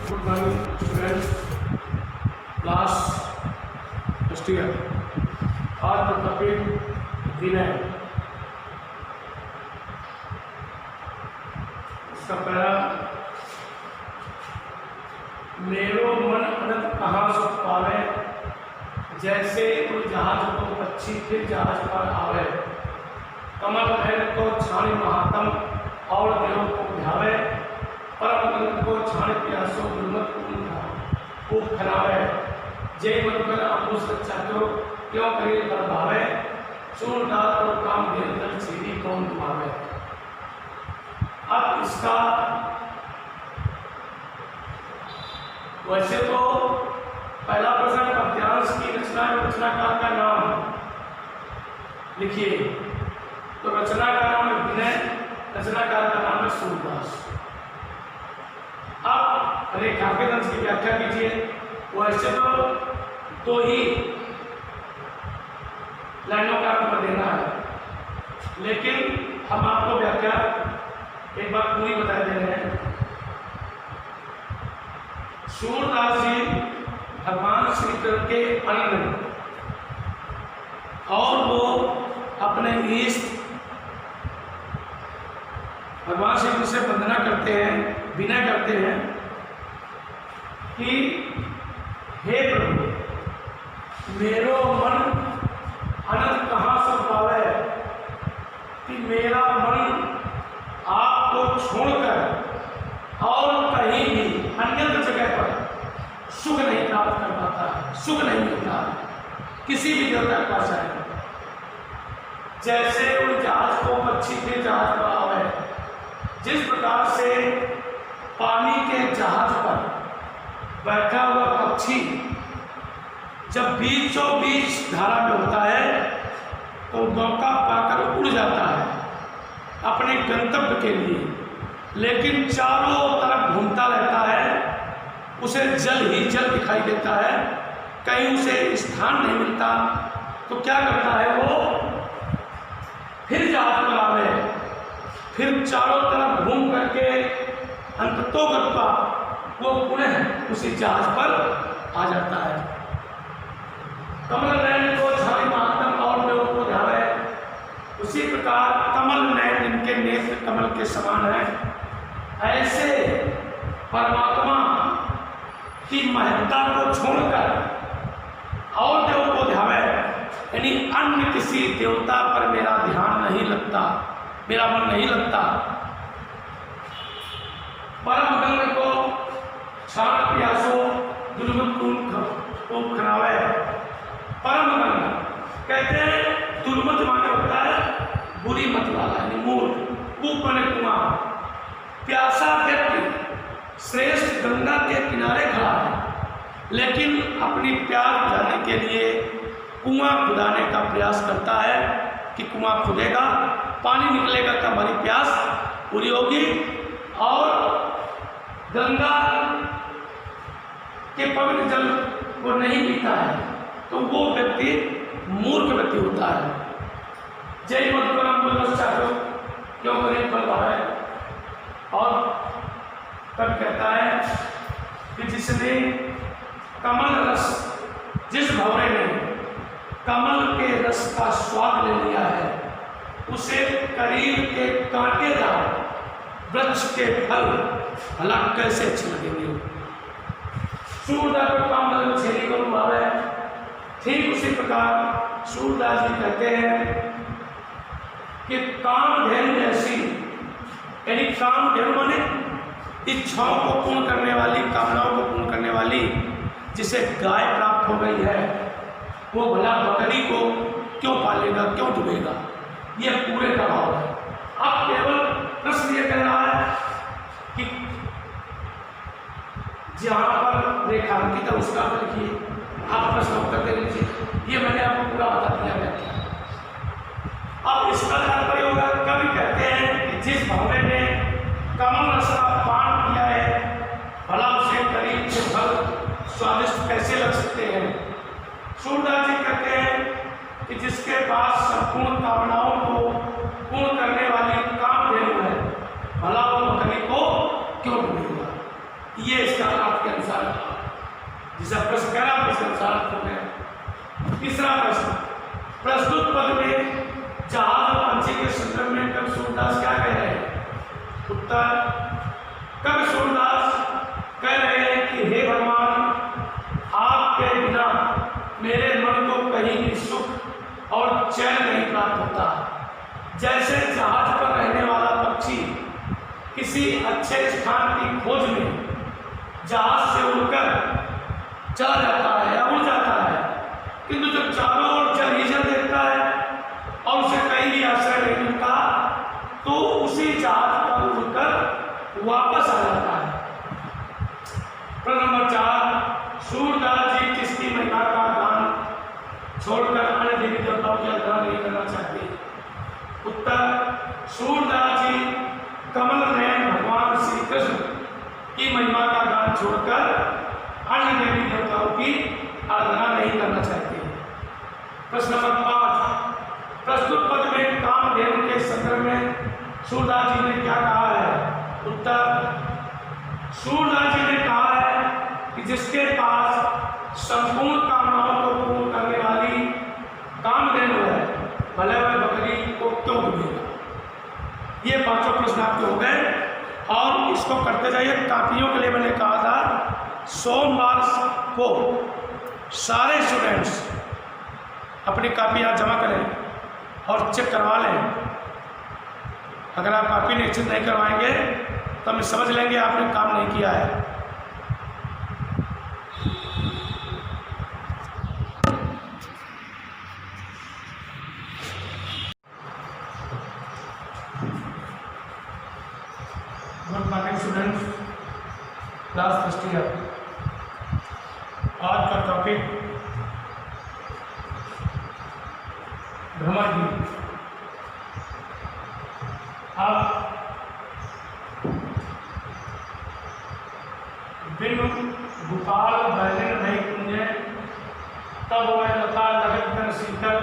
Good morning students, class first year. आज का topic विनय। इसका पहला, मेरो मन अनंत कहाँ सुख पावे, जैसे कोई जहाज को पक्षी फिर जहाज पर आवे। कमल नयन को छाणी महात्म और देव को ध्यावे, परम गंग को छाणी प्यासो गुरुमत खूब खरावे। जय मधुकर अमृत सच्चा तो क्यों करे प्रभावे, सूरदास और काम निरंतर सीधी कौन तुम्हारे। अब इसका वैसे तो पहला प्रश्न पद्यांश की रचना, रचनाकार का नाम लिखिए। तो रचना का नाम है विनय, रचनाकार का नाम है सूरदास। अब रेखांकित अंश की व्याख्या कीजिए। वैसे तो दो ही लाइनों का आपको देना है, लेकिन हम आपको व्याख्या एक बार पूरी बता दे रहे हैं। सूरदास जी भगवान श्री कृष्ण के अन्न और वो अपने इष्ट भगवान श्री कृष्ण से वंदना करते हैं, विनय करते हैं कि हे प्रभु, मेरो मन अनंत कहाँ सुख पावे, कि मेरा मन आपको छोड़कर और कहीं भी अन्य जगह पर सुख नहीं प्राप्त कर पाता है, सुख नहीं मिलता है किसी भी देवता के पास जाए। जैसे उन जहाज को पक्षी के जहाज पर आवे, जिस प्रकार से पानी के जहाज पर बैठा हुआ पक्षी जब बीचों बीच धारा में होता है तो मौका पाकर उड़ जाता है अपने गंतव्य के लिए, लेकिन चारों तरफ घूमता रहता है, उसे जल ही जल दिखाई देता है, कहीं उसे स्थान नहीं मिलता। तो क्या करता है वो, फिर जहाज पर आवे, फिर चारों तरफ घूम करके अंततोगत्वा वो पुनः उसी जहाज पर आ जाता है। कमल नयन को छाणी महात्म और देव को ध्यावे। उसी प्रकार कमल नयन, इनके नेत्र कमल के समान है, ऐसे परमात्मा की महत्ता को छोड़कर और देव को ध्यावे, यानी अन्य किसी देवता पर मेरा ध्यान नहीं लगता, मेरा मन नहीं लगता। परम गंग को छाण प्यासो दुर्मत को खरावे। परम गंग कहते हैं दुर्मत माने होता है बुरी मत वाला, यानी मूर्ख, कूप माने कुआं। प्यासा व्यक्ति श्रेष्ठ गंगा के किनारे खड़ा है, लेकिन अपनी प्यास बुझाने के लिए कुआं खुदाने का प्रयास करता है कि कुआं खुदेगा, पानी निकलेगा तब हमारी प्यास पूरी होगी। और गंगा के पवित्र जल को नहीं पीता है तो वो व्यक्ति मूर्ख व्यक्ति होता है। जय मधुकर चाहो क्यों करे फल है। और तब कहता है कि जिसने कमल रस, जिस भंवरे ने कमल के रस का स्वाद ले लिया है, उसे करीब के कांटेदार वृक्ष के फल भला कैसे अच्छे लगेंगे। सूरदास का काम छेली को भावे। ठीक उसी प्रकार सूरदास जी कहते हैं कि कामधेनु ऐसी, यानी कामधेनु माने इच्छाओं को पूर्ण करने वाली, कामनाओं को पूर्ण करने वाली, जिसे गाय प्राप्त हो गई है, वो भला बकरी को क्यों पालेगा, क्यों डूबेगा। ये पूरे का भाव है। अब केवल प्रश्न ये कह रहा है कि जहां पर रेखांकित है उसका लिखिए, आप प्रश्न उत्तर दे लीजिए। ये मैंने आपको पूरा बता दिया व्याख्या। अब इसका तात्पर्य होगा, कवि कहते हैं कि जिस भंवरे ने कमल रस का पान किया है, भला उसे करीब के फल स्वादिष्ट कैसे लग सकते हैं। सूरदास जी कहते हैं कि जिसके पास संपूर्ण कामनाओं को पूर्ण करने वाली कामधेनु है, भला वो बकरी को शास्त्र के अनुसार जिसे प्रश्न कह रहा उसके अनुसार हो गया। तीसरा प्रश्न, प्रस्तुत पद में जहाज और पंछी के संदर्भ में कवि सूरदास क्या कह रहे हैं? उत्तर, कवि सूरदास कह रहे हैं कि हे भगवान, आपके बिना मेरे मन को कहीं भी सुख और चैन नहीं प्राप्त होता। जैसे जहाज पर रहने वाला पक्षी किसी अच्छे स्थान की खोज में जहाज से उड़कर चला जाता है या उड़ जाता है, किंतु जब चारों ओर जल ही जल देखता है और उसे कहीं भी आश्रय नहीं मिलता तो उसी जहाज पर उड़कर वापस आ जाता है। प्रश्न नंबर 4, सूरदास जी किसकी महिमा का गान छोड़कर अन्य देवी देवताओं की आराधना नहीं करना चाहते? उत्तर, सूरदास जी कमल नयन भगवान श्री कृष्ण की महिमा का गान छोड़कर अन्य देवी देवताओं की आराधना नहीं करना चाहते। प्रश्न नंबर 5, प्रस्तुत पद में कामधेनु के संदर्भ में सूरदास जी ने क्या कहा है? उत्तर, सूरदास जी ने कहा है कि जिसके पास संपूर्ण कामनाओं को पूर्ण करने वाली कामधेनु है, भले वह बकरी को क्यों भूलेगा। ये 5 प्रश्न आपके हो गए और इसको करते जाइए। कापियों के लिए मैंने कहा था सोमवार को सारे स्टूडेंट्स अपनी कापी आज जमा करें और चेक करवा लें। अगर आप कापी निश्चित नहीं करवाएंगे तो हम समझ लेंगे आपने काम नहीं किया है। स्टूडेंट्स, क्लास फर्स्ट ईयर, आज का टॉपिक भ्रमर गीत। आप बिन गोपाल बैलन नहीं कुंजे, तब वह लता लगत कर शीतल,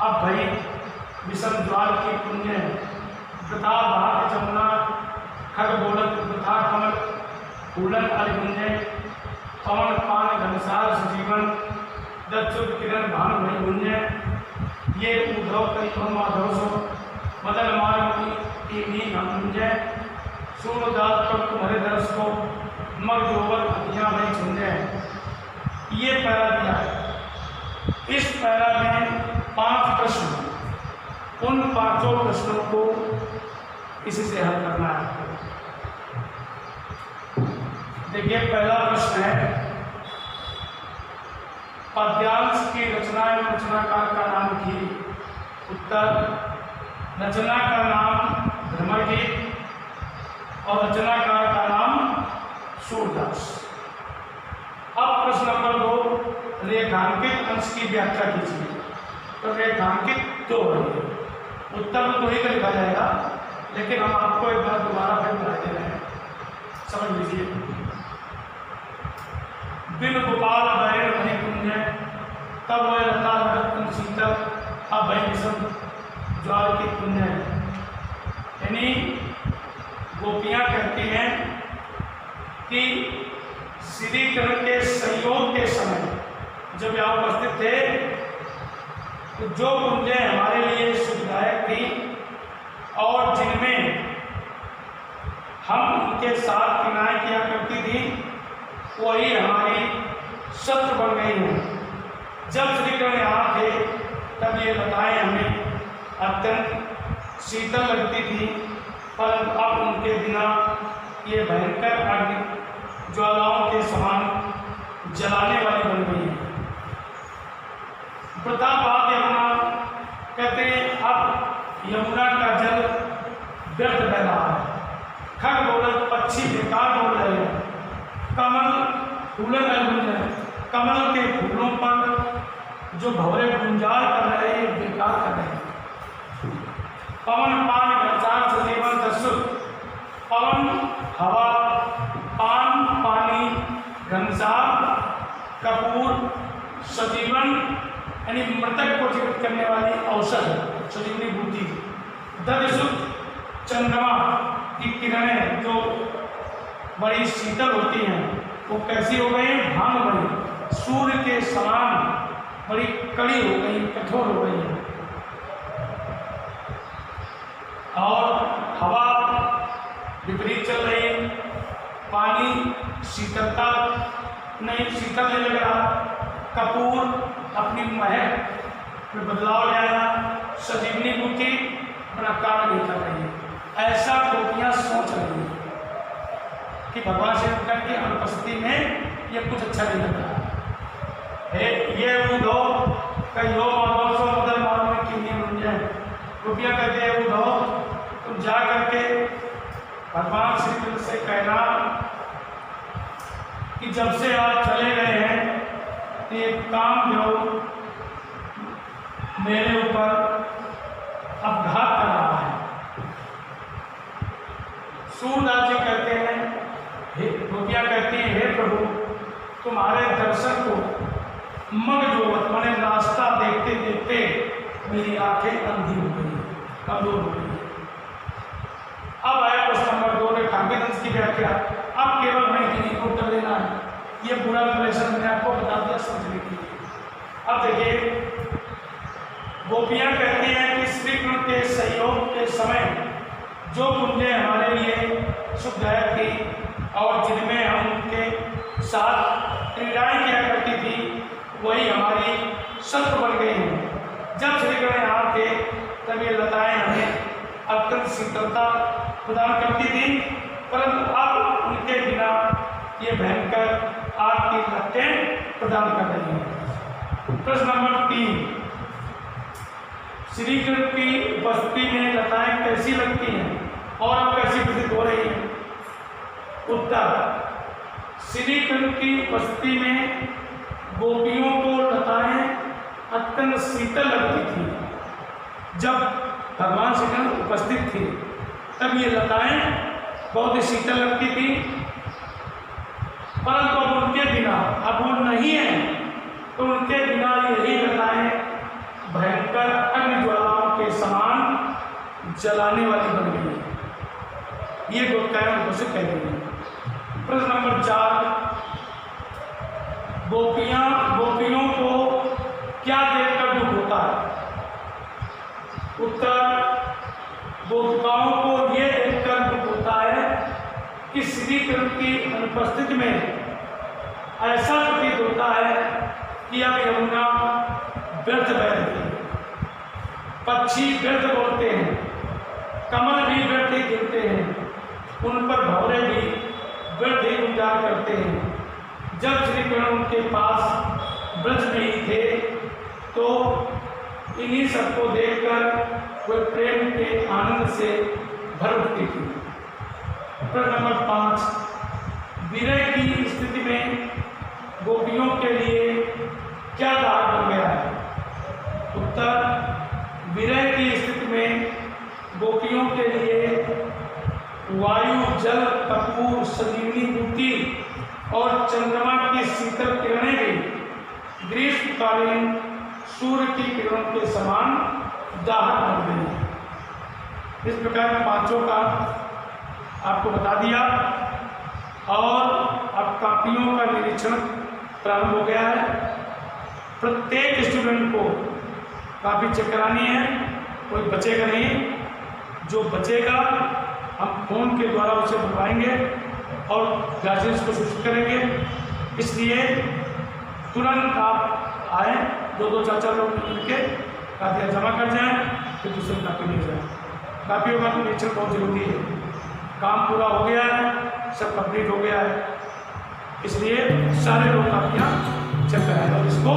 अब भई विषम ज्वाल की पुण्य, तथा भाग जमुना खग बोलत तथा कमल फूलन अरिगुंजे, पवन पान घनसार सजीवन, दक्षुत किरण भानु नहीं गुंजे, ये उद्धव कई माधव सो मदन मारुति की नींद हम गुंजे, सूरदास पर तुम्हारे दर्श को मग जोवर हथियां नहीं झुंझे। ये पैरा दिया है। इस पैरा में 5 प्रश्न, उन 5 प्रश्नों को इसी से हल करना है। देखिए, पहला प्रश्न है, पद्यांश की रचना एवं रचनाकार का नाम की? उत्तर, रचना का नाम भ्रमर गीत और रचनाकार का नाम सूरदास। अब प्रश्न नंबर 2, रेखांकित अंश की व्याख्या कीजिए। तो रेखांकित 2 है, उत्तर तो ही लिखा जाएगा, लेकिन हम आपको एक बार दोबारा फिर बता दे रहे हैं, समझ लीजिए। बिन गोपाल बैरण नहीं कुंजे, तब वह लता लगत शीतल, अब भई विषम ज्वाल की पुण्य। यानी गोपियाँ कहती हैं कि श्री कृष्ण के संयोग के समय जब यहाँ उपस्थित थे तो जो कुंजें हमारे लिए सुखदायक थी और जिनमें हम उनके साथ किनारे किया करती थी, वही हमारी शत्रु बन गई हैं। जब श्री कृष्ण यहाँ थे तब ये लताएं हमें अत्यंत शीतल लगती थी, परंतु अब उनके बिना ये भयंकर अग्नि ज्वालाओं के समान जलाने वाली बन गई है। प्रतापवाद यमुना कहते हैं, अब यमुना का जल व्यर्थ बह रहा है, खग बोलत पक्षी बेकार बोल रहे हैं, कमल फूलन है, कमल के फूलों पर जो भंवरे गुंजार कर रहे हैं बेकार कर रहे हैं। पवन पान घनसार सजीवन दस्युत, पवन हवा, पान पानी, घनसार कपूर, सजीवन यानी मृतक को जीवित करने वाली औषध सजीवनी बूटी, दस्युत चंद्रमा की किरणें जो बड़ी शीतल होती हैं, वो कैसी हो गई? भांग बनी, सूर्य के समान बड़ी कड़ी हो गई, कठोर हो गई है। और हवा विपरीत चल रही, पानी शीतलता नहीं, शीतल नहीं लग रहा, कपूर अपनी महक में बदलाव ले आया, सजीवनी बूटी अपना काम नहीं कर रही है। ऐसा गोपियाँ सोच रही है कि भगवान श्री कृष्ण की अनुपस्थिति में ये कुछ अच्छा नहीं लग रहा है। ये उद्धो कहो माधव मदन मानव में किन्हीं मुंजे, गोपियाँ कहते हैं उद्धो तुम जा करके भगवान श्री कृष्ण से कहना कि जब से आप चले गए हैं तो ये काम जो मेरे ऊपर अपघात कर रहा है। सूरदास जी कहते हैं, गोपियाँ कहती हैं, हे प्रभु तुम्हारे दर्शन को मगजोवत मैंने रास्ता देखते देखते मेरी आंखें अंधी हो गई, कमजोर हो गई। अब आया प्रश्न नंबर 2 में काव्यदंश की व्याख्या। अब केवल मैं इतनी को कर लेना है, ये पूरा रिलेशन मैंने आपको बता दिया समझने के लिए। अब देखिए, गोपियाँ कहती हैं कि श्री कृष्ण के सहयोग के समय जो कुंजें हमारे लिए सुखदायक थी और जिनमें हम उनके साथ क्रीड़ाएँ किया करती थी, वही हमारी शत्रु बन गई हैं। जब श्री कृष्ण यहाँ थे तब ये लताएँ हमें अत्यंत शीतलता प्रदान करती थी, परंतु अब उनके बिना ये भयंकर आग की लपटें प्रदान कर रही हैं। प्रश्न नंबर 3, श्री कृष्ण की उपस्थिति में लताएं कैसी लगती हैं और अब कैसी प्रतीत हो रही हैं? उत्तर, श्री कृष्ण की उपस्थिति में गोपियों को लताएं अत्यंत शीतल लगती थी। जब भगवान श्री कृष्ण उपस्थित थे तब ये लताएं बहुत ही शीतल लगती थी, परंतु अब उनके बिना, अब वो नहीं है तो उनके बिना यही लताएं भयंकर अग्नि ज्वालाओं के समान जलाने वाली बन गई है। ये गोपियाँ से कह रही है। प्रश्न नंबर 4, गोपियों को क्या देखकर दुख होता है? उत्तर, गोपिकाओं को ये देखकर दुख होता है कि श्री कृष्ण की अनुपस्थिति में ऐसा प्रतीत होता है कि अब यमुना व्यर्थ बह रही है, पक्षी व्यर्थ बोलते हैं, कमल भी व्यर्थ ही गिरते हैं, उन पर भौरे भी व्यर्थ ही गुंजार करते हैं। जब श्री कृष्ण उनके पास ब्रज में ही थे तो इन्हीं सबको देखकर वे प्रेम के आनंद से भर उठती थी। प्रश्न नंबर 5, विरह की स्थिति में गोपियों के लिए क्या दाग बन गया है? उत्तर, विरह की स्थिति में गोपियों के लिए वायु, जल, कपूर, संजीवनी बूटी और चंद्रमा की शीतल किरणें भी ग्रीष्मकालीन सूर्य की किरणों के समान दाहक बन गई। इस प्रकार पांचों का आपको बता दिया और अब कापियों का निरीक्षण प्रारंभ हो गया है। प्रत्येक स्टूडेंट को कापी चेक करानी है, कोई बचेगा नहीं। जो बचेगा हम फोन के द्वारा उसे बुलवाएंगे और क्लासेस को सूचित करेंगे, इसलिए तुरंत आप आए, 2-2, 4-4 लोग मिलके कापियाँ जमा कर जाएं, फिर दूसरी कापी ले जाएं। कापियों का निरीक्षण बहुत जरूरी है। काम पूरा हो गया है, सब कंप्लीट हो गया है, इसलिए सारे लोग कापियाँ चेक कराएं और इसको